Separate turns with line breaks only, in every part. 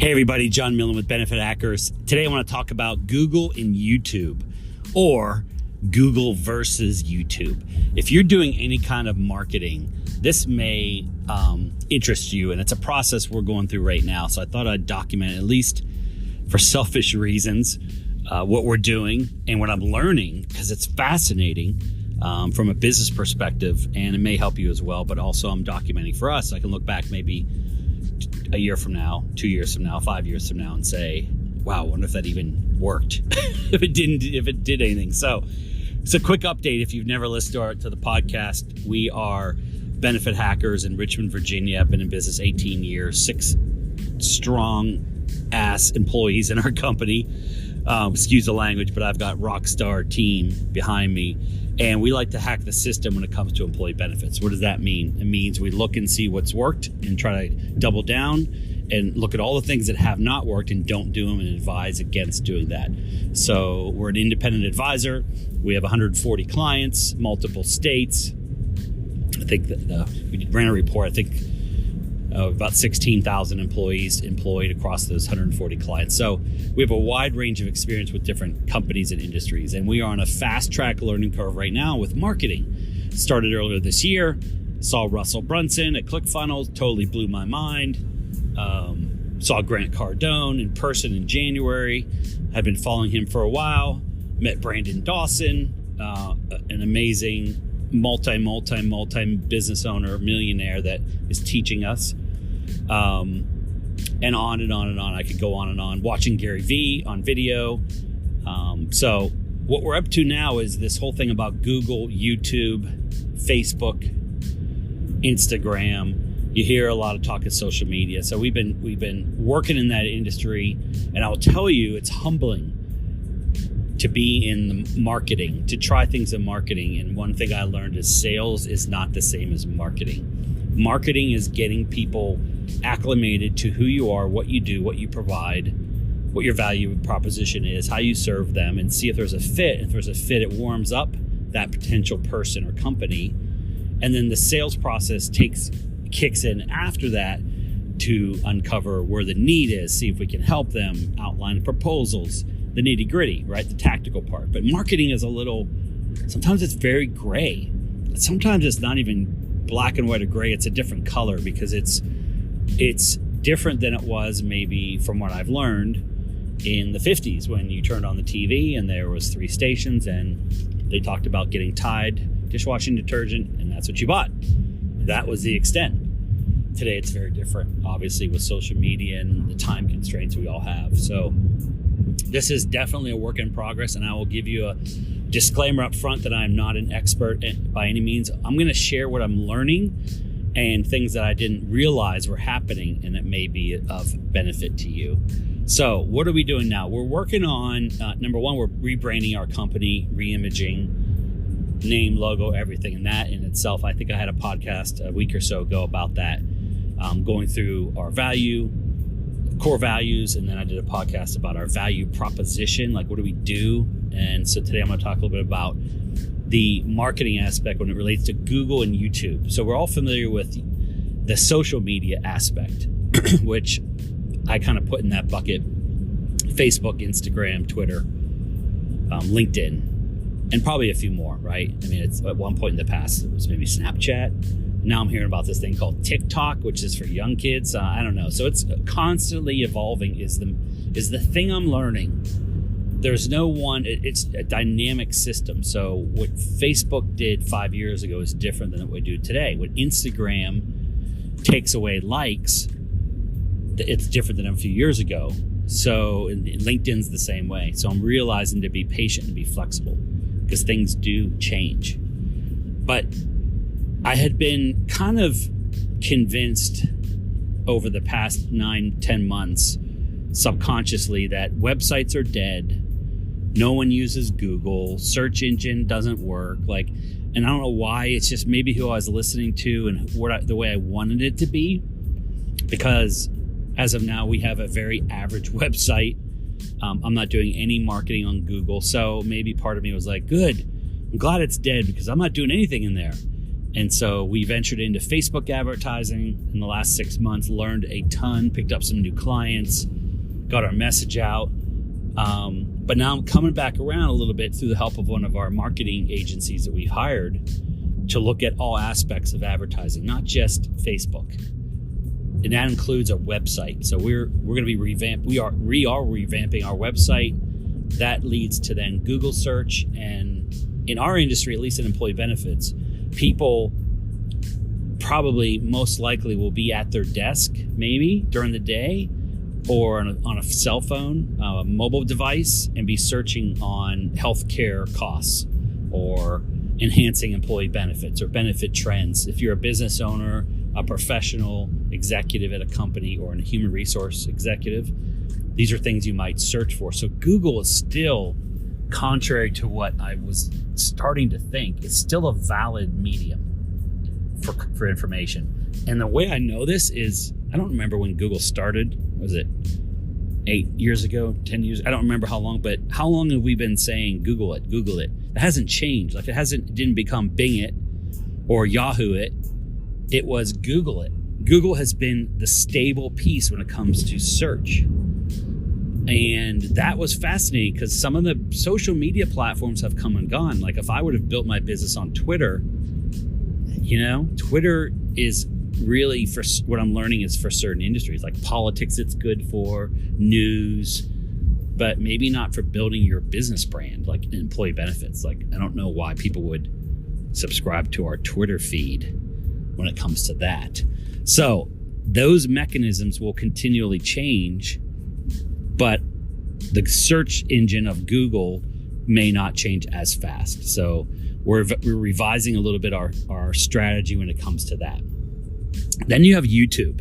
Hey everybody, John MIllen with Benefit Hackers. Today I want to talk about Google and YouTube, or Google versus YouTube. If you're doing any kind of marketing, this may interest you, and it's a process we're going through right now. So I thought I'd document, at least for selfish reasons, what we're doing and what I'm learning, because it's fascinating from a business perspective, and it may help you as well. But also I'm documenting for us. I can look back maybe a year from now, 2 years from now, 5 years from now, and say, wow, I wonder if that even worked, if it did anything. So it's a quick update. If you've never listened to the podcast, we are Benefit Hackers in Richmond, Virginia. I've been in business 18 years, 6 strong ass employees in our company. Excuse the language, but I've got rock star team behind me. And we like to hack the system when it comes to employee benefits. What does that mean? It means we look and see what's worked and try to double down and look at all the things that have not worked and don't do them and advise against doing that. So we're an independent advisor. We have 140 clients, multiple states. I think that we ran a report, I think about 16,000 employees employed across those 140 clients. So we have a wide range of experience with different companies and industries, and we are on a fast track learning curve right now with marketing. Started earlier this year, saw Russell Brunson at ClickFunnels, totally blew my mind. Saw Grant Cardone in person in January. I've been following him for a while. Met Brandon Dawson, an amazing multi business owner, millionaire that is teaching us, and on and on and on. I could go on and on. Watching Gary Vee on video. So what we're up to now is this whole thing about Google, YouTube, Facebook, Instagram. You hear a lot of talk of social media. So we've been working in that industry, and I'll tell you, it's humbling to be in the marketing, to try things in marketing. And one thing I learned is sales is not the same as marketing. Marketing is getting people acclimated to who you are, what you do, what you provide, what your value proposition is, how you serve them, and see if there's a fit. If there's a fit, it warms up that potential person or company. And then the sales process kicks in after that to uncover where the need is, see if we can help them, outline proposals, the nitty gritty, right? The tactical part. But marketing is sometimes it's very gray. Sometimes it's not even black and white or gray. It's a different color, because it's different than it was maybe from what I've learned in the 50s, when you turned on the TV and there was 3 stations and they talked about getting Tide dishwashing detergent, and that's what you bought. That was the extent. Today it's very different, obviously, with social media and the time constraints we all have. So this is definitely a work in progress, and I will give you a disclaimer up front that I'm not an expert by any means. I'm going to share what I'm learning and things that I didn't realize were happening, and it may be of benefit to you. So what are we doing now? We're working on, number one, we're rebranding our company, reimaging, name, logo, everything. And that in itself, I think I had a podcast a week or so ago about that, going through our core values, and then I did a podcast about our value proposition, like what do we do. And so today I'm going to talk a little bit about the marketing aspect when it relates to Google and YouTube. So we're all familiar with the social media aspect, which I kind of put in that bucket: Facebook, Instagram, Twitter, LinkedIn, and probably a few more, right? I mean, it's at one point in the past, it was maybe Snapchat. Now I'm hearing about this thing called TikTok, which is for young kids. I don't know. So it's constantly evolving is the thing I'm learning. There's no one, it's a dynamic system. So what Facebook did 5 years ago is different than what we do today. When Instagram takes away likes, it's different than a few years ago. So LinkedIn's the same way. So I'm realizing to be patient and be flexible, because things do change. But I had been kind of convinced over the past 9-10 months subconsciously that websites are dead. No one uses Google. Search engine doesn't work. And I don't know why. It's just maybe who I was listening to and the way I wanted it to be. Because as of now, we have a very average website. I'm not doing any marketing on Google. So maybe part of me was like, good. I'm glad it's dead, because I'm not doing anything in there. And so we ventured into Facebook advertising in the last 6 months, learned a ton, picked up some new clients, got our message out. But now I'm coming back around a little bit through the help of one of our marketing agencies that we hired to look at all aspects of advertising, not just Facebook. And that includes a website. So we're going to be we are revamping our website. That leads to then Google search. And in our industry, at least in employee benefits, people probably most likely will be at their desk maybe during the day or on a cell phone, mobile device, and be searching on healthcare costs or enhancing employee benefits or benefit trends. If you're a business owner, a professional executive at a company, or a human resource executive, these are things you might search for. So Google is still, contrary to what I was starting to think, it's still a valid medium for information. And the way I know this is, I don't remember when Google started. Was it 8 years ago, 10 years? I don't remember how long, but how long have we been saying Google it, Google it? It hasn't changed. Like it didn't become Bing it or Yahoo it. It was Google it. Google has been the stable piece when it comes to search. And that was fascinating because some of the social media platforms have come and gone. Like if I would have built my business on Twitter, Twitter is really, for what I'm learning, is for certain industries. Like politics, it's good for news, but maybe not for building your business brand, like employee benefits. Like I don't know why people would subscribe to our Twitter feed when it comes to that. So those mechanisms will continually change, but the search engine of Google may not change as fast. So we're revising a little bit our strategy when it comes to that. Then you have YouTube.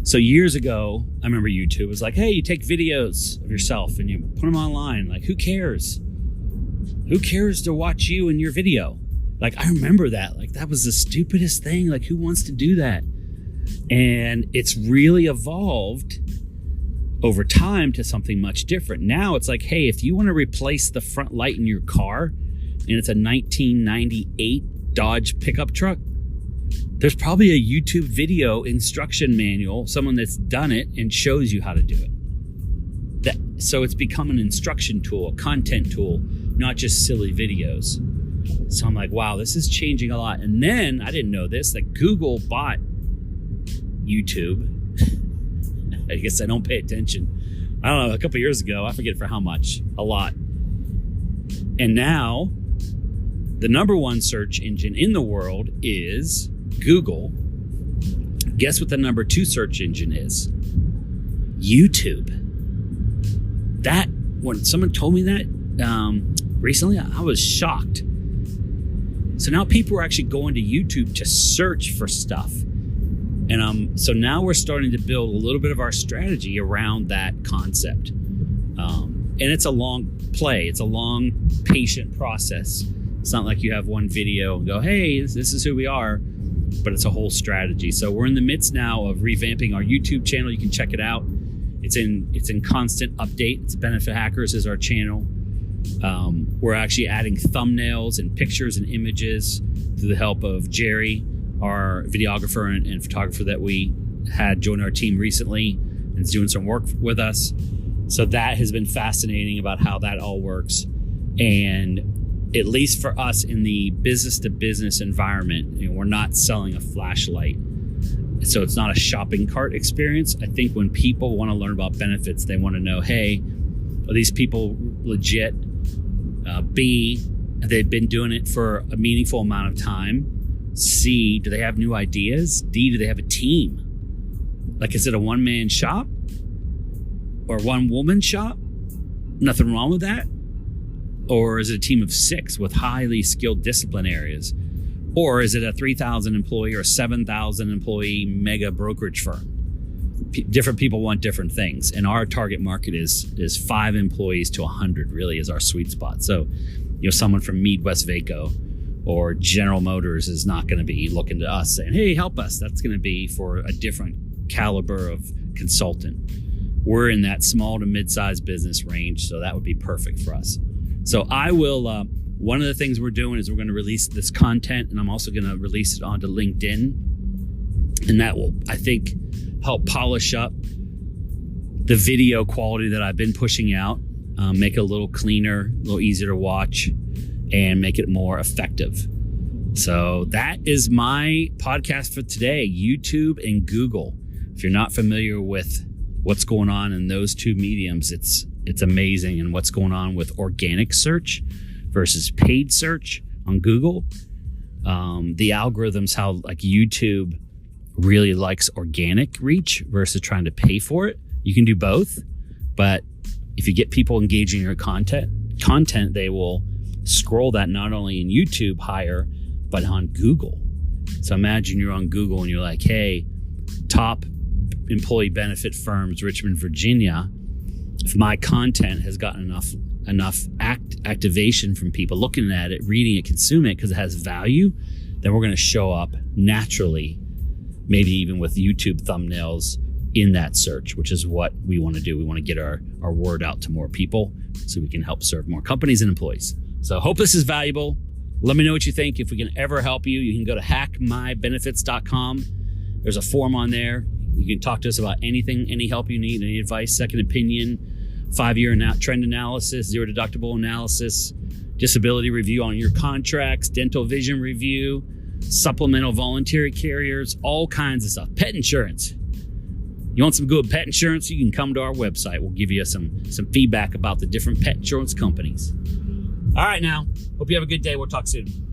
So years ago, I remember YouTube was like, hey, you take videos of yourself and you put them online. Like, who cares? Who cares to watch you and your video? Like, I remember that. Like, that was the stupidest thing. Like, who wants to do that? And it's really evolved over time to something much different. Now it's like, hey, if you want to replace the front light in your car and it's a 1998 Dodge pickup truck, there's probably a YouTube video instruction manual, someone that's done it and shows you how to do it. So it's become an instruction tool, a content tool, not just silly videos. So I'm like, wow, this is changing a lot. And then I didn't know this, that Google bought YouTube. I guess I don't pay attention. I don't know, a couple of years ago, I forget for how much, a lot. And now the number one search engine in the world is Google. Guess what the number two search engine is? YouTube. That, when someone told me that recently, I was shocked. So now people are actually going to YouTube to search for stuff. And so now we're starting to build a little bit of our strategy around that concept. And it's a long play. It's a long, patient process. It's not like you have one video and go, hey, this is who we are. But it's a whole strategy. So we're in the midst now of revamping our YouTube channel. You can check it out. It's in constant update. It's Benefit Hackers is our channel. We're actually adding thumbnails and pictures and images through the help of Jerry, our videographer and photographer that we had join our team recently and is doing some work with us. So that has been fascinating about how that all works. And at least for us in the business to business environment, we're not selling a flashlight. So it's not a shopping cart experience. I think when people want to learn about benefits, they want to know, hey, are these people legit? B, they've been doing it for a meaningful amount of time. C, do they have new ideas? D, do they have a team? Like, is it a one-man shop or one-woman shop? Nothing wrong with that. Or is it a team of 6 with highly skilled discipline areas? Or is it a 3,000 employee or 7,000 employee mega brokerage firm? Different people want different things. And our target market is 5 employees to 100 really is our sweet spot. So, someone from Midwest Vaco or General Motors is not going to be looking to us saying, hey, help us. That's going to be for a different caliber of consultant. We're in that small to mid-sized business range. So that would be perfect for us. So I will One of the things we're doing is we're going to release this content, and I'm also going to release it onto LinkedIn. And that will, I think, help polish up the video quality that I've been pushing out, make it a little cleaner, a little easier to watch, and make it more effective. So that is my podcast for today, YouTube and Google. If you're not familiar with what's going on in those two mediums, it's amazing. And what's going on with organic search versus paid search on Google. The algorithms, how like YouTube really likes organic reach versus trying to pay for it. You can do both, but if you get people engaging your content, they will scroll that not only in YouTube higher, but on Google. So imagine you're on Google and you're like, hey, top employee benefit firms, Richmond, Virginia. If my content has gotten enough activation from people looking at it, reading it, consuming it because it has value, then we're going to show up naturally, maybe even with YouTube thumbnails in that search, which is what we want to do. We want to get our word out to more people so we can help serve more companies and employees. So hope this is valuable. Let me know what you think. If we can ever help you, you can go to hackmybenefits.com. There's a form on there. You can talk to us about anything, any help you need, any advice, second opinion, 5-year trend analysis, zero deductible analysis, disability review on your contracts, dental vision review, supplemental voluntary carriers, all kinds of stuff. Pet insurance. You want some good pet insurance? You can come to our website. We'll give you some feedback about the different pet insurance companies. All right, now. Hope you have a good day. We'll talk soon.